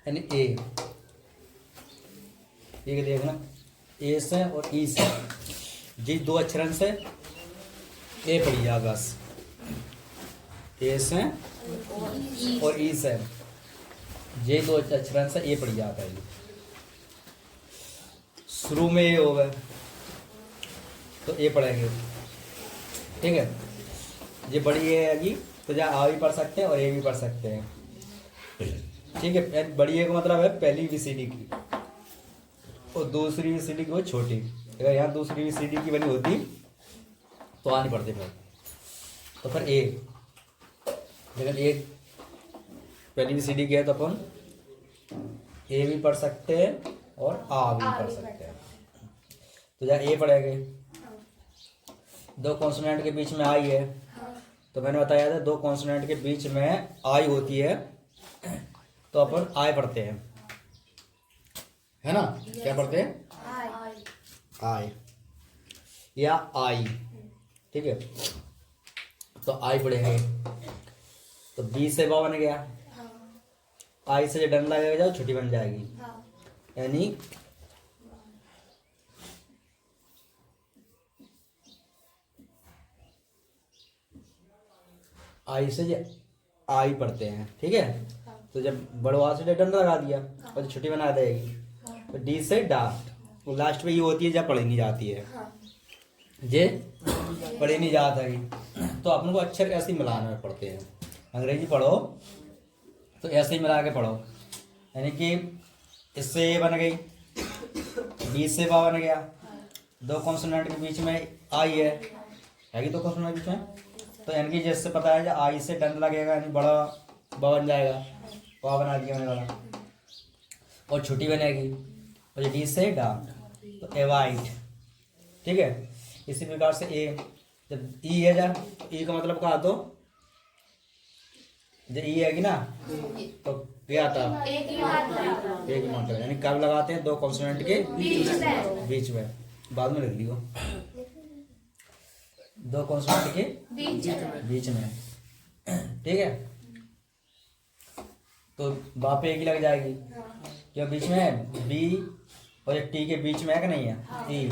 यानी ए, ये देखना ए से और ई से, जी दो अक्षरन से ए पड़ी जा बस, ए से और ई से ये दो अक्षरन से ए पड़ी जा पहले। शुरू में ए हो गए तो ए पढ़ेंगे, ठीक है। ये बड़ी ए है जी, तो जहाँ आ भी पढ़ सकते हैं और ए भी पढ़ सकते हैं, ठीक है। बड़ी ए का मतलब है पहली बीसीडी की, और दूसरी बीसीडी की वो छोटी। अगर यहाँ दूसरी बीसीडी की बनी होती तो आ नहीं पढ़ते फिर, तो फिर ए, लेकिन एक पहली बीसीडी की है तो अपन ए भी पढ़ सकते हैं और आ भी पढ़ सकते हैं। तो जहाँ ए पढ़ेंगे, दो कॉन्सोनेंट के बीच में आई है, तो मैंने बताया था दो कॉन्सोनेंट के बीच में आई होती है तो अपन आई पढ़ते हैं, है ना। क्या पढ़ते हैं? आई या आई, ठीक है। तो आई पढ़ेंगे तो बी से बा बन गया, आई से जो डन लगेगा जाओ छुट्टी बन जाएगी, यानी आई से आई पढ़ते हैं, ठीक है। तो जब बड़वा से डंडा लगा दिया और छुट्टी बना देगी, तो डी से डा, वो लास्ट में ये होती है जब पढ़ी नहीं जाती है, जे पढ़ी नहीं जाता है तो अपन को अक्षर ऐसे ही मिलाना पड़ते हैं। अंग्रेजी पढ़ो तो ऐसे ही मिला के पढ़ो, यानी कि इससे ए बन गई, बी से बा बन गया, दो कॉन्सोनेंट के बीच में आई है दो कॉन्सोनेंट के बीच में, तो यानी कि जैसे पता है आई से डंड लगेगा यानी बड़ा बा बन जाएगा, बा बना दिया मैंने बड़ा, और छुट्टी बनेगी, और डी से डा तो एवाइट, ठीक है। इसी प्रकार से ए, जब ई है जा, ई का मतलब कहा तो जब ई है कि ना तो क्या आता एक ही मात्रा, यानी कब लगाते हैं? दो कॉन्सोनेंट के बीच में, बाद में लिख लियो, दो कॉन्सोनेंट के बीच में, ठीक है। तो बाप एक ही लग जाएगी, क्यों बीच में बी और एक टी के बीच में है कि नहीं है ई,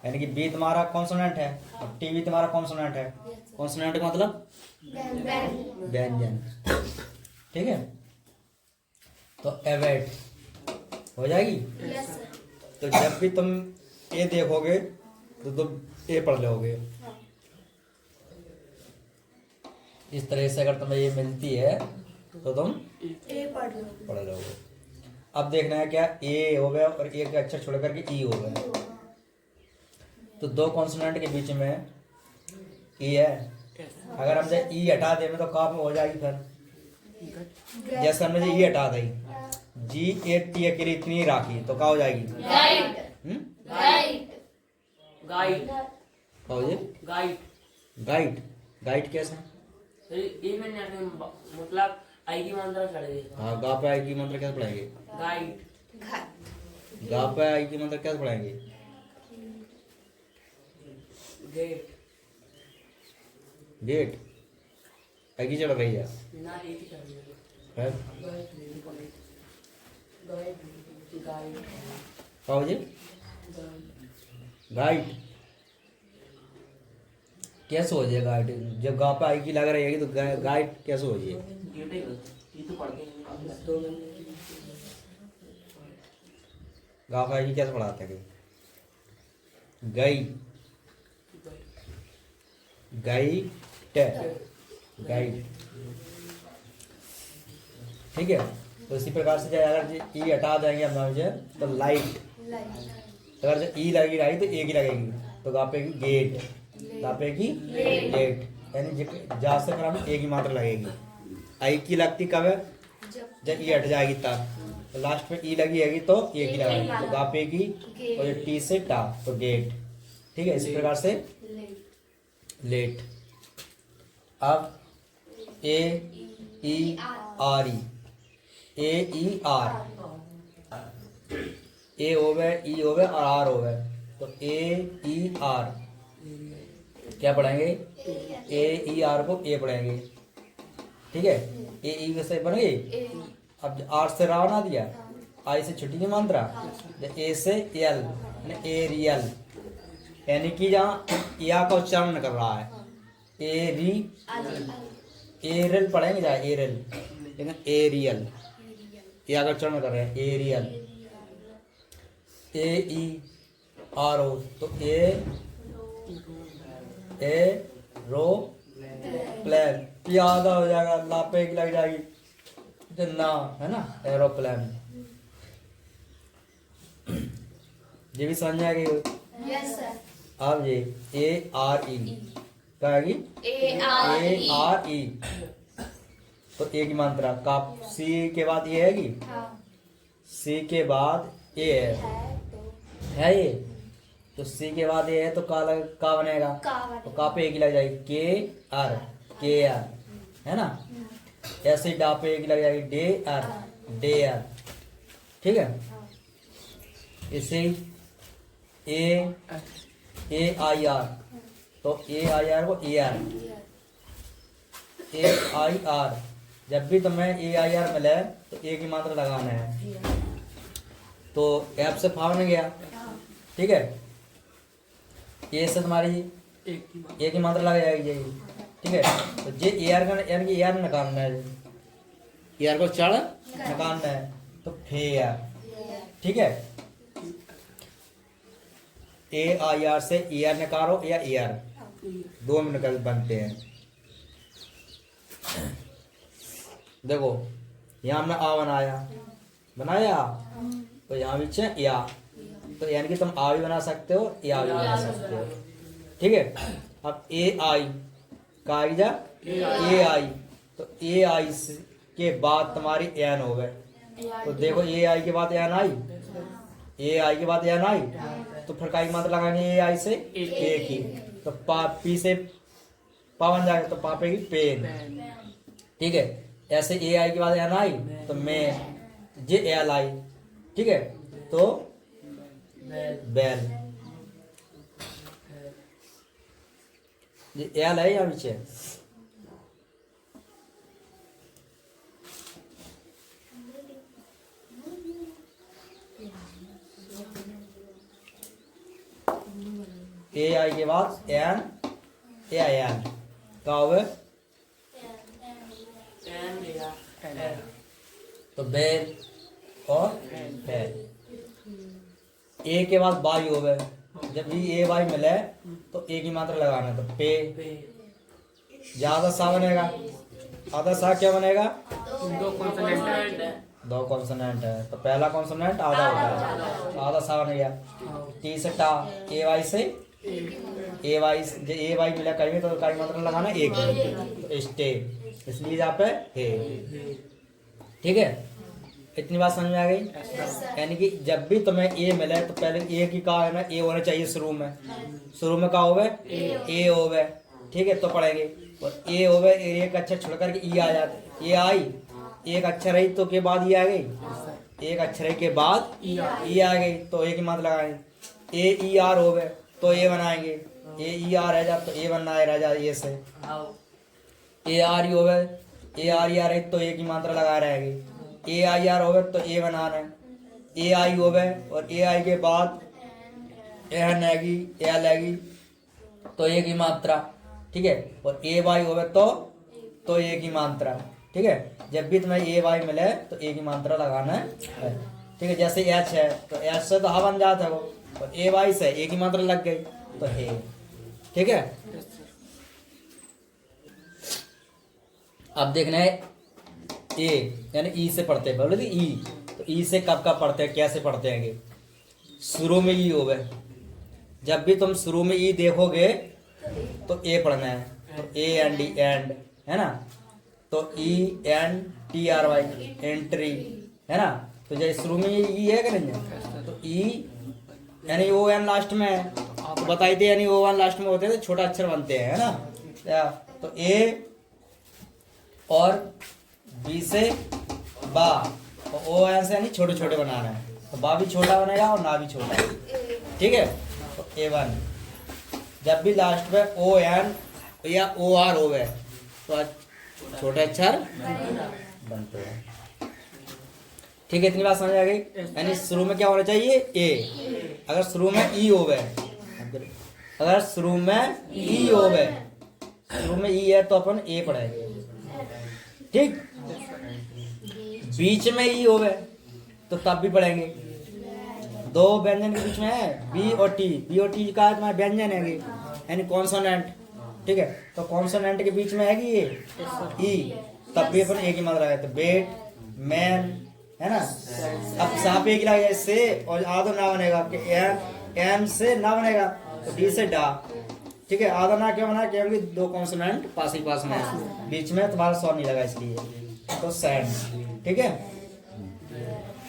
यानी कि बी तुम्हारा कॉन्सोनेंट है और टी भी तुम्हारा कॉन्सोनेंट है। कॉन्सोनेंट का मतलब व्यंजन, ठीक है। तो एवेट हो जाएगी। तो जब भी तुम ए देखोगे तो तुम ए पढ़ लोगे। इस तरह से अगर तुम्हें ये मिलती है तो तुम ए पढ़ लोगे। अब देखना है क्या, ए हो गया और एक अक्षर छोड़ करके ई हो गया, तो दो कॉन्सोनेंट के बीच में ई है, अगर हम ई हटा दें तो कहाँ हो जाएगी फिर? जैसे हमने ई हटा दी, जी ए टी के लिए इतनी राखी तो क्या हो जाएगी? गाइड गाइड गाइड कैसे? मतलब आई की मात्रा पढ़ेंगे। हाँ, गा पे आई की मात्रा कैसे पढ़ाएंगे? गाइड। गा पे आई की मात्रा कैसे पढ़ाएंगे? गेट। गेट आई की चढ़ रही है ना एक ही चढ़ है? गाइड। क्या हो जी? गाइड कैसे हो जाए? गाइड जब गा पे आई की लग रही है तो गाइड कैसे हो जाए? ये तो पढ़ते हैं। गा पे आई की कैसे पढ़ाते हैं? गई गाइड गाइड, ठीक है। तो इसी प्रकार से अगर ई हटा देंगे हम तो लाइट, अगर जब ई लगी रही तो एक ही लगेगी, तो गा पे गेट, गा पे की गेट, यानी जा से हम एक ही मात्रा लगेगी। आई की लगती कब है? जब ई हट जाएगी तब, तो लास्ट में ई लगी हैगी तो एक ही लगाएगी, तो गा पे की और टी से टा तो गेट, ठीक है। इसी प्रकार से लेट। अब ए ई आर ई, ए ई आर, ए हो गए, ई हो गए और आर हो गए, तो ए ई आर क्या पढ़ेंगे? ए ई आर को ए पढ़ेंगे, ठीक है। ए ई से बन गई अब आर से रा बना दिया, आई से छुट्टी की मात्रा, ए से एल एरियल, यानी कि जहाँ या का उच्चारण कर रहा है एरियल पढ़ेंगे जहाँ एरियल, लेकिन एरियल या का उच्चारण कर रहे हैं एरियल, ए ई आर ओ, तो ए रो प्लेन याद हो जाएगा, लापे की लग जाएगी तो ना, है ना, एरोप्लेन। ये भी समझ में आ गई। Yes sir. अब ये ए आर ई क्या आएगी, ए आर ई, तो ए की मात्रा का, सी के बाद ये है कि हाँ सी के बाद ए है ये, तो सी के बाद ये है तो का बनेगा, तो का पे एक ही लग जाएगी के आर है ना, ऐसे ही डा पे एक ही लग जाएगी डे आर, ठीक है। इसे ए आई आर, तो ए आई आर को ए आई आर, जब भी तुम्हें ए आई आर मिले तो ए की मात्रा लगाना है, तो एफ से फा बन गया, ठीक है। ए से तुम्हारी ए की मात्रा लग जाएगी, ठीक है। तो जे ए आर का यानी कि ए आर निकालना है, ए आर को चढ़ निकालना है, तो फेयर, ठीक है। ए आई आर से ए आर निकालो या ए आर, दो में निकल बनते हैं। देखो यहाँ हमने आ बनाया, तो यहाँ पीछे या, तो यानी कि तुम आ भी बना सकते हो या भी बना सकते हो, ठीक है। अब ए आई का आई जा ए आई, तो ए आई के बाद तुम्हारी एन हो गए, तो देखो ए आई के बाद एन आई, ए आई के बाद एन आई, तो फिर का मात्रा लगाएंगे ए आई से ए की, तो पी से पा बन जाएगा, तो पापे की पेन, ठीक है। ऐसे ए आई के बाद एन आई तो मैं जे एल आई, ठीक है, तो बैल, ये एल है या पीछे, ए आई के बाद एन ए आई एन का हो गया, तो बेल और बैल। ए के बाद बाई हो गए, जब भी ए बाई मिले तो ए की मात्रा लगाना है, तो पे, ज्यादा सा बनेगा, आधा सा क्या बनेगा, दो कॉन्सोनेंट है, तो पहला कॉन्सोनेंट आधा होता है, तो आधा सा बन गया। टी से टा, ए वाई से ए वाई मिला कहीं तो का मात्रा लगाना एक, तो स्टे, इसलिए यहाँ पे है, ठीक है। इतनी बात समझ में आ गई, यानी कि जब भी तुम्हें ए मिले तो पहले ए की का है ना, ए होना चाहिए शुरू में का होवे ए होवे, ठीक है, तो पढ़ेंगे, और ए होवे, एक अक्षर छोड़ करके ई आ जाते, ए आई, एक अक्षर आई तो के बाद ई आ गई, एक अक्षर के बाद ई आ गई, तो ए की मात्रा लगाएंगे। ए ई आर होवे तो ए बनाएंगे, ए ई आर है जा तो ए बनना है राजा, ए से ए आर ई होवे, ए आर ई आर है तो ए की मात्रा लगा रहेगी, ए आई आर होवे तो ए बनाना है, ए आई होवे और ए आई के बाद एन आएगी, एल आएगी, तो ए की मात्रा, ठीक है, और ए वाई होवे तो ए की मात्रा, ठीक है। जब भी तुम्हें ए वाई मिले तो ए की मात्रा लगाना है, ठीक है। जैसे एच है तो एच से तो हा बन जाता है वो, और ए वाई से ए की मात्रा लग गई तो है, ठीक है। अब देखना है ए यानी ई से पढ़ते हैं, बोले ई, तो ई से कब पढ़ते हैं, कैसे पढ़ते हैं, शुरू में ई होवे, जब भी तुम शुरू में ई देखोगे तो ए पढ़ना है, तो ए एन डी एंड, है ना, तो E N T R Y entry, है ना, तो जैसे शुरू में ई है कि नहीं, तो ई यानी ओ एन लास्ट में है, तो बताई थी यानी ओ एन लास्ट में होते हैं तो छोटा अक्षर बनते हैं, है ना, तो ए और बी से बा, और ओ एन से यानी छोटे छोटे बनाना है, तो बा भी छोटा बनेगा और ना भी छोटा, ठीक है। तो ए वन, जब भी लास्ट में ओ एन या ओ आर हो गए तो छोटे अक्षर बनते हैं। ठीक है, इतनी बात समझ आ गई। यानी शुरू में क्या होना चाहिए, ए। अगर शुरू में ई होवे, अगर शुरू में ई होवे, शुरू में ई है तो अपन ए पढ़ेंगे, ठीक। बीच में ई होवे तो तब भी पढ़ेंगे। दो व्यंजन के बीच में है बी और टी, बी और टी का तुम्हारा व्यंजन है यानी कॉन्सोनेंट, ठीक है। तो कॉन्सोनेंट के बीच में है ये ई, तब भी अपन एक ही मात्रा है, तो बेट, मैन, है ना। अब सांप एक लगा से और आधो ना बनेगा, एम से ना बनेगा तो डी से डा, ठीक है। आधा ना क्यों बना, क्योंकि दो कॉन्सोनेंट पास ही पास में है, बीच में तुम्हारा स्वर नहीं लगा इसलिए, तो सैड, ठीक है।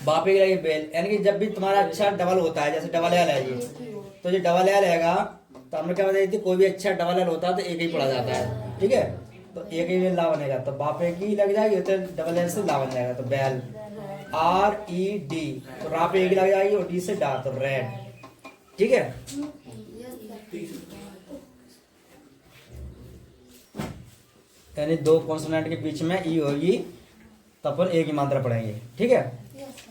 बापे की लगी बेल, यानी कि जब भी तुम्हारा अक्षर डबल होता है, जैसे डबल एल है ये, तो ये डबल एल रहेगा, तो हमने क्या बताई थी, कोई भी अक्षर डबल एल होता है तो एक ही पढ़ा जाता है, ठीक है। तो एक ही ला बनेगा, तो बापे की लग जाएगी तो डबल एल से ला बन जाएगा, तो बैल, आर ई डी, तो रा पे एक ही लग जाएगी और डी से डा, तो रेड, ठीक है। यानी दो कॉन्सोनेंट के बीच में ई होगी तो अपन एक ही मात्रा पढ़ेंगे, ठीक है।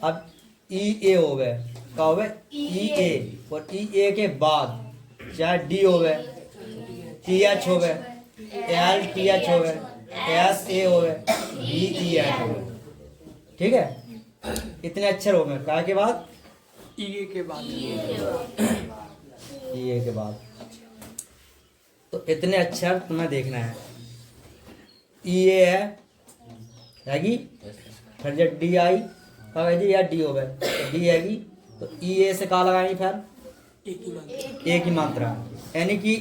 अब ई ए हो गए, क्या हो गए, ई ए, और ई ए के बाद चाहे डी हो गए, टी एच हो गए, एल टी एच हो गए, एस ए हो गए, बी ई एच हो गए, ठीक है। इतने अक्षर हो गए, क्या के बाद, ई के बाद, ई ए के बाद, तो इतने अक्षर तुम्हें देखना है। ई ए है कि फिर जब डी आई जी या डी हो गए, तो डी आएगी, तो ई ए से कहा लगाएंगे, फिर एक ही मात्रा, यानी कि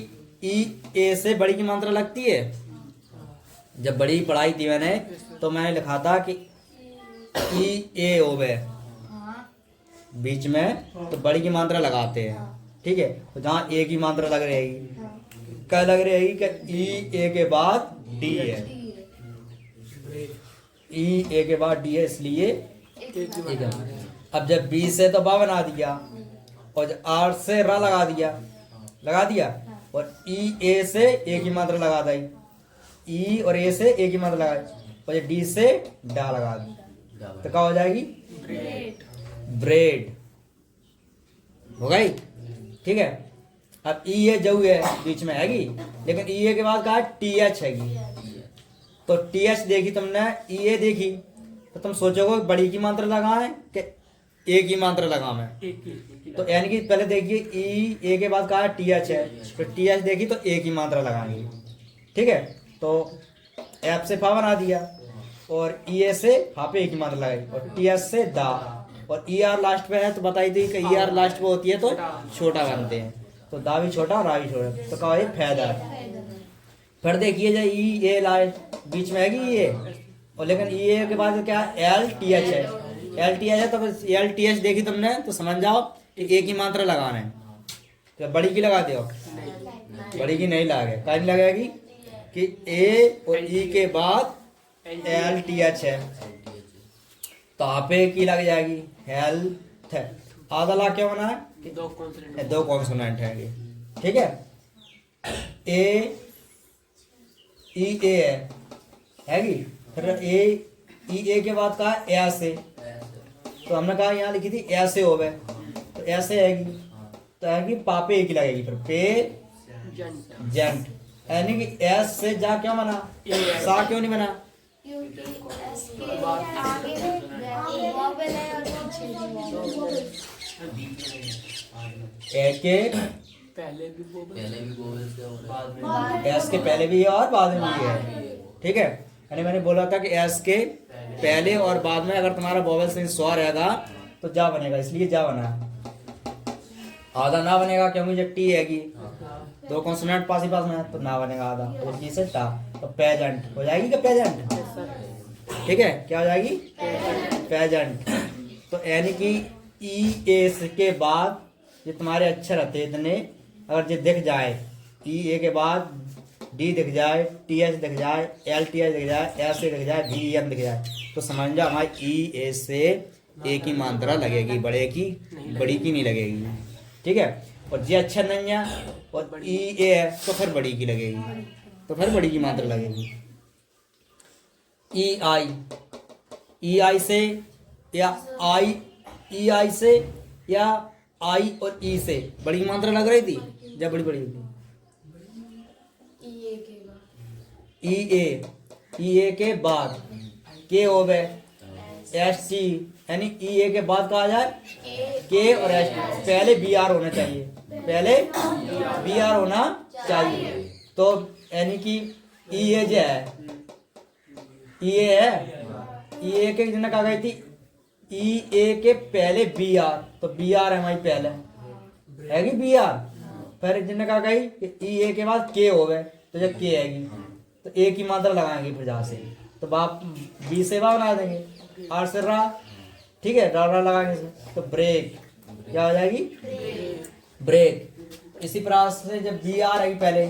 ई ए से बड़ी की मात्रा लगती है। जब बड़ी पढ़ाई थी मैंने, तो मैंने लिखा था कि ई ए हो गए बीच में, तो बड़ी की मात्रा लगाते हैं, ठीक है। तो जहाँ ए की मात्रा लग रहेगी, क्या लग रहेगी कि ई ए के बाद डी है, ई ए के बाद डी है, इसलिए एक है। अब जब बी से तो बा बना दिया, और जब आर से रा लगा दिया, और ई ए से एक ही मात्रा लगा दी, ई और ए से एक ही मात्रा लगा दी, और जब डी से डा लगा दी, तो क्या हो जाएगी, ब्रेड हो गई, ठीक है। अब ई ए जो है बीच में हैगी, लेकिन ई ए के बाद कहा टी एच हैगी, तो टी एच देखी तुमने, ई ए देखी, तो तुम सोचोगे बड़ी की मात्रा लगाएं कि एक ही मात्रा लगाएं, तो यानी कि पहले देखिए ई ए के बाद कहा टी एच है, तो टी एच देखी तो एक ही मात्रा लगाएंगे, ठीक है। तो एफ से फा बना दिया, और ई ए से फा पे एक ही मात्रा लगाई, और टी एच से दा, और ई आर लास्ट पे है, तो बताई थी कि ई आर लास्ट पे होती है तो छोटा बनते हैं, तो दा भी छोटा, रा भी छोटा, तो कहा ये फैदा। फिर देखिए जो ई ए लास्ट बीच में हैगी ये, और लेकिन ई ए के बाद क्या एल टी एच है, एल टी एच है, तो एल टी एच देखी तुमने तो समझ जाओ कि एक ही मात्रा लगाना है, तो बड़ी की लगा दो, बड़ी की नहीं लगे, क्या नहीं लगेगी कि ए और ई के बाद एल टी एच है, तो आपे की लग जाएगी हेल्थ, आधा ला क्या होना है, दो कॉन्सोनेंट है, ठीक है। ए ई ए हैगी, फिर ए ई ए के बाद कहा ऐसे, तो हमने कहा यहाँ लिखी थी ऐसे हो गए, तो ऐसे आएगी, तो आएगी पापे एक ही लगेगी, फिर पे जेंट, यानी कि एस से जा क्यों बना, सा क्यों नहीं बना, ए के पहले भी एस के पहले भी है और बाद में भी है, ठीक है। यानी मैंने बोला था कि एस के पहले और बाद में अगर तुम्हारा वोवेल से स्वर रहेगा तो जा बनेगा, इसलिए जा बना, आधा ना बनेगा क्योंकि जब टी हैगी, दो कॉन्सोनेंट पास ही पास में है, तो ना बनेगा आधा, तो टी से टा, तो पेजेंट हो जाएगी क्या, पेजेंट, ठीक है। क्या हो जाएगी, पेजेंट। तो यानी कि ई एस के बाद ये तुम्हारे अक्षर रहते इतने, अगर ये दिख जाए, ई ए के बाद डी दिख जाए, टी एच दिख जाए, एल टी एच दिख जाए, एस ए दिख जाए, वी एम दिख जाए, तो समझ जाओ हमारी ई ए से एक ही मात्रा लगेगी, बड़े की बड़ी की नहीं लगेगी, ठीक है। और ये अक्षर नहीं है और ई ए है तो फिर बड़ी की लगेगी, तो फिर बड़ी की मात्रा लगेगी। ई आई से या आई ई आई से या आई और ई से बड़ी मात्रा लग रही थी जब बड़ी बड़ी होती ई ए के बाद के हो गए एस टी यानी ई ए के बाद कहा जाए के और एस टी पहले बी आर होना चाहिए पहले बी आर होना चाहिए तो यानी कि ई ए जो है ई ए है ई ए के जिन्हें कहा गई थी ई ए के पहले बी आर तो बी आर है हमारी पहले है कि बी आर फिर जिन्हें कहा गई ई ए के बाद के हो गए तो जब के आएगी तो ए की मात्रा लगाएंगे फिर जहाँ से तो बाप बी से बा बना देंगे आर से रा ठीक है रा रा लगाएंगे इसमें तो ब्रेक क्या हो जाएगी ब्रेक इसी प्रकार से जब बी आर आएगी पहले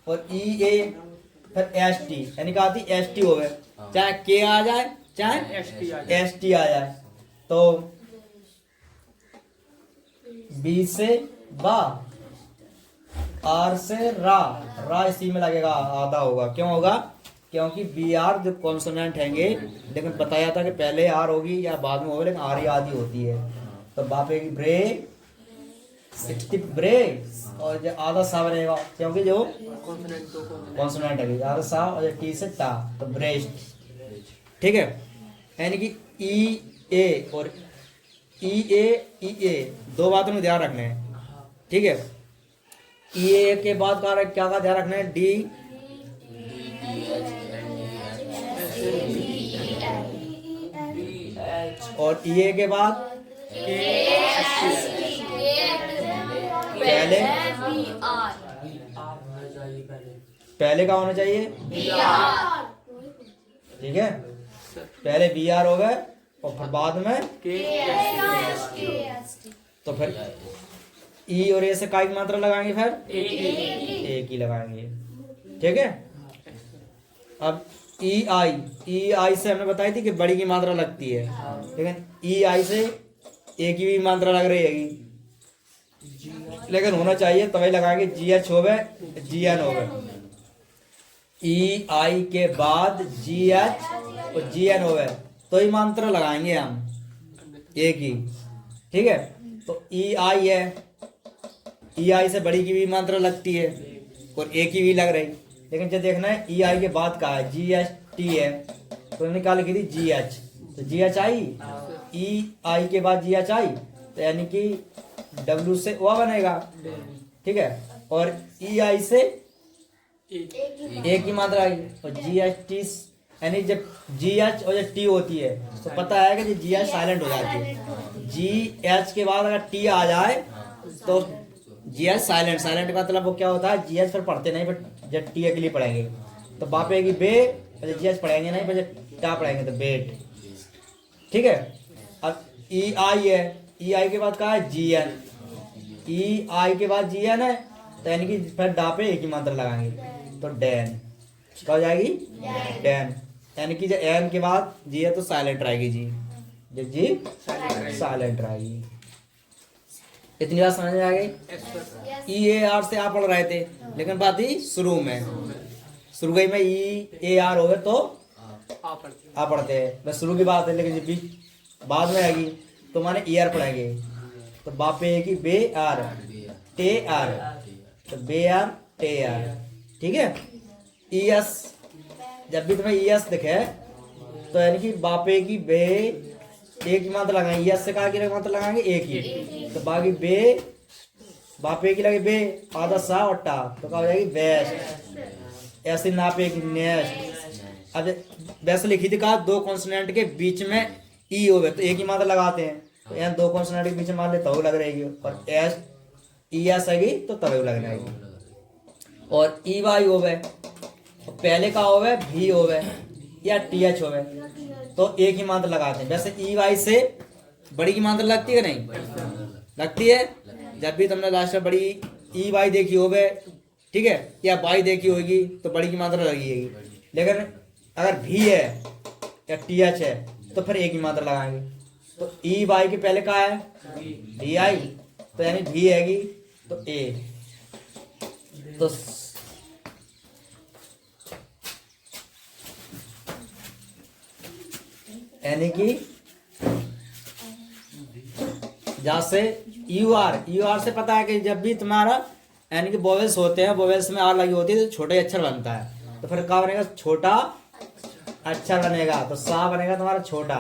और ई ए फिर एस टी यानी कहा थी एस टी हो गए चाहे के आ जाए चाहे एस टी आ जाए तो बी से बा आर से रा इसी में लगेगा आधा होगा क्यों होगा क्योंकि बी आर जो कॉन्सोनेंट हैंगे लेकिन बताया था कि पहले आर होगी या बाद में होगी लेकिन आर ही आधी होती है तो बापे की ब्रेक 60 ब्रेक और जो आधा सा रहेगा क्योंकि जो कॉन्सोनेंट है आधा सा और टी से टा तो ब्रेस्ट ठीक है यानी कि ई ए और ई ए दो बातों में ध्यान रखना है ठीक है ई ए के बाद क्या का ध्यान रखना है डी और ई ए के बाद पहले का होना चाहिए ठीक है पहले बी आर हो गए और फिर बाद में तो फिर ई और ए से काय की मात्रा लगाएंगे फिर ए की लगाएंगे ठीक है अब ई आई से हमने बताई थी कि बड़ी की मात्रा लगती है लेकिन ई आई से ए की भी मात्रा लग रही है लेकिन होना चाहिए तभी लगाएंगे जी एच हो गए जी एन हो गए ई आई के बाद जी एच और जी एन हो गए तो ही मात्रा लगाएंगे हम ए की ठीक है तो ई आई है ई आई से बड़ी की भी मात्रा लगती है और ए की भी लग रही लेकिन जब देखना है ई आई के बाद का है जी एच टी है तो निकाल की थी जी एच तो जी एच आई ई आई के बाद जी एच आई तो यानी कि डब्ल्यू से ओ बनेगा ठीक है और ई आई से ए की मात्रा आई और जी एच टी यानी जब जी एच और जब टी होती है तो पता है कि जी एच साइलेंट हो जाती है जी एच के बाद अगर टी आ जाए तो जी एच साइलेंट का मतलब वो क्या होता है जी एच फिर पढ़ते नहीं बट जब टी के लिए पढ़ेंगे तो बापे की बे जी एच पढ़ेंगे नहीं पर टा पढ़ेंगे तो बेट ठीक है अब ई आई है ई आई के बाद कहा है जी एन ई आई के बाद जी एन है तो यानी कि फिर डा पे एक ही मात्रा लगाएंगे तो डैन क्या हो जाएगी डैन यानी कि जब एन के बाद जी है तो साइलेंट रहेगी जी जब जी साइलेंट रहेगी इतनी बात समझ में आ गई ई ए आर से आप पढ़ रहे थे लेकिन बात ही शुरू गई में ई ए आर हो गए तो आप पढ़ते हैं बस शुरू की बात है लेकिन जब बीच बाद में आएगी तो माने ई आर पढ़ेंगे तो बापे की बे आर टे आर तो बे आर टे आर ठीक है ई एस जब भी तुम्हें ई एस दिखे तो यानी कि बापे की बे एक की मात्रा लगाएंगे एस से कहा की मात्रा लगाएंगे एक ही तो बाकी बे बापे की लगे बे आधा सा और टा तो क्या हो जाएगी बेस्ट ऐसे नापे की नेस्ट अब वैसे लिखी थी कहा दो कॉन्सोनेंट के बीच में ई हो गए तो एक ही मात्रा लगाते हैं तो यहाँ दो कॉन्सोनेंट के बीच में मान ले तब लग रहेगी और एस ई एस आएगी तो तब लग रहेगी और ई वाई हो गए पहले का हो गए भी हो गए या टी एच हो गए तो एक ही मात्रा लगाते हैं वैसे ई वाई से बड़ी की मात्रा लगती है नहीं लगती है जब भी तुमने लास्ट में बड़ी ई वाई देखी हो गए ठीक है या वाई देखी होगी तो बड़ी की मात्रा लगेगी लेकिन अगर भी है या टी एच है तो फिर एक ही मात्रा लगाएंगे तो ई वाई के पहले का है डी आई तो यानी भी आएगी तो ए तो यानी कि जैसे यू आर से पता है कि जब भी तुम्हारा यानी कि वोवेल्स होते हैं, वोवेल्स में आर लगी होती है तो छोटा ही अक्षर बनता है, तो फिर क्या बनेगा, छोटा अक्षर बनेगा, तो सा बनेगा तुम्हारा छोटा,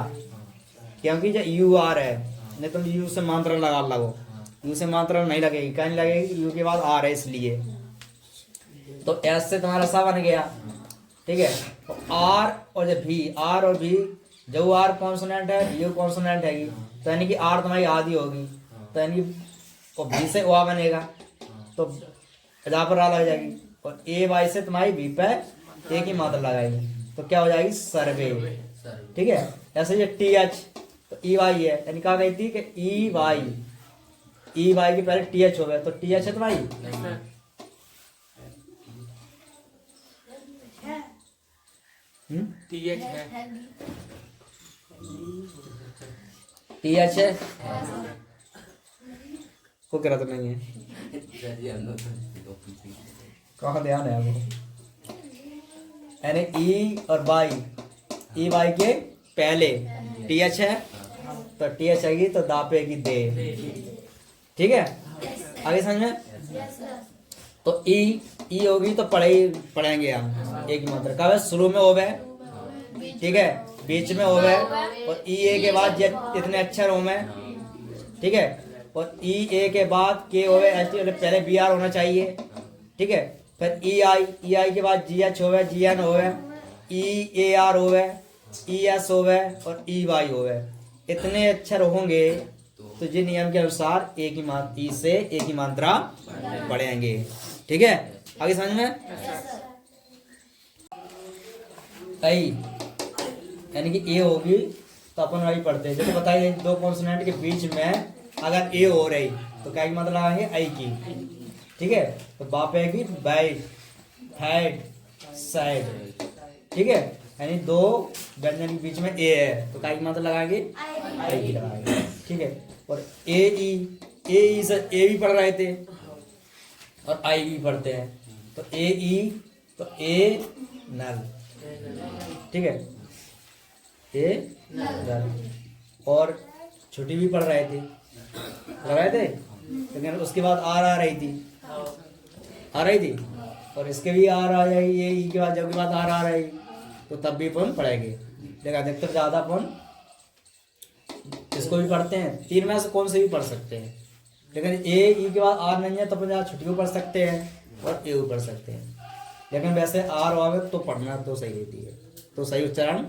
क्योंकि जो यू आर है, नहीं तुम यू से मात्रा लगा लगो, यू से मात्रा नहीं लगेगी, क्या नहीं लगेगी, यू के बाद आर है इसलिए, तो एस से तुम्हारा सा बन गया। ठीक है, तो आर और जब भी, आर और भी, जो आर कॉन्सोनेंट है, यू कॉन्सोनेंट है, तो यानी कि आर तुम्हारी आधी होगी, तो यानी कि भी से ओ बनेगा, तो जहाँ पर आ लग जाएगी, और ए वाई से तुम्हारी बी पे एक ही मात्रा लगाएगी, तो क्या हो जाएगी, सर्वे। ठीक है, ऐसे ये टी एच, तो ई वाई है, यानी कहा गई थी कि ई वाई के पहले टी एच हो गया, तो टी एच है तुम्हारी, TH है। टी एच है, को करा तो नहीं है, कहाँ ध्यान है वो, यानी ई और वाई, ई वाई के पहले टी एच है, तो टी एच आएगी तो दापेगी दे। ठीक है, आगे समझ में, तो ई होगी तो पढ़ेंगे हम एक ही मात्रा, कब शुरू में होवे, ठीक है, बीच में होवे, और ई ए के बाद इतने अक्षर होवे, ठीक है, और ई ए के बाद के होवे, पहले बी आर होना चाहिए। ठीक है, फिर ई आई के बाद जी एच होवे, जी एन होवे, ई ए आर होवे, ई एस होवे, और ई वाई होवे, इतने अक्षर होंगे तो जिन नियम के अनुसार एक ही मात्रा, ई से एक ही मात्रा पढ़ेंगे। ठीक है, आगे समझ में, आई यानी कि ए होगी तो अपन वही पढ़ते हैं, जैसे बताइए दो कॉन्सोनेंट के बीच में अगर ए हो रही तो क्या की मात्रा लगाएंगे, आई की। ठीक है, तो बाप है कि बैट, हेड, साइड। ठीक है, यानी दो व्यंजन के बीच में ए है तो क्या की मात्रा लगाएंगे, आई की लगाएंगे। ठीक है, और ए से ए भी पढ़ रहे थे और आई भी पढ़ते हैं, तो ए नल। ठीक है, ए नल, और छुट्टी भी पढ़ रहे थे, लेकिन उसके बाद आर आ रही थी, और इसके भी आर आ जाएगी, ये ई के बाद जब के बाद आर आ रही, तो तब भी अपन पढ़ेंगे। लेकिन अधिकतर ज़्यादा अपन इसको भी पढ़ते हैं, तीन में से कौन से भी पढ़ सकते हैं, लेकिन ए ई के बाद आर नहीं है तो अपन ज़्यादा छुट्टी पढ़ सकते हैं और ए भी पढ़ सकते हैं, लेकिन वैसे आर आवे तो पढ़ना तो सही रहती है, तो सही उच्चारण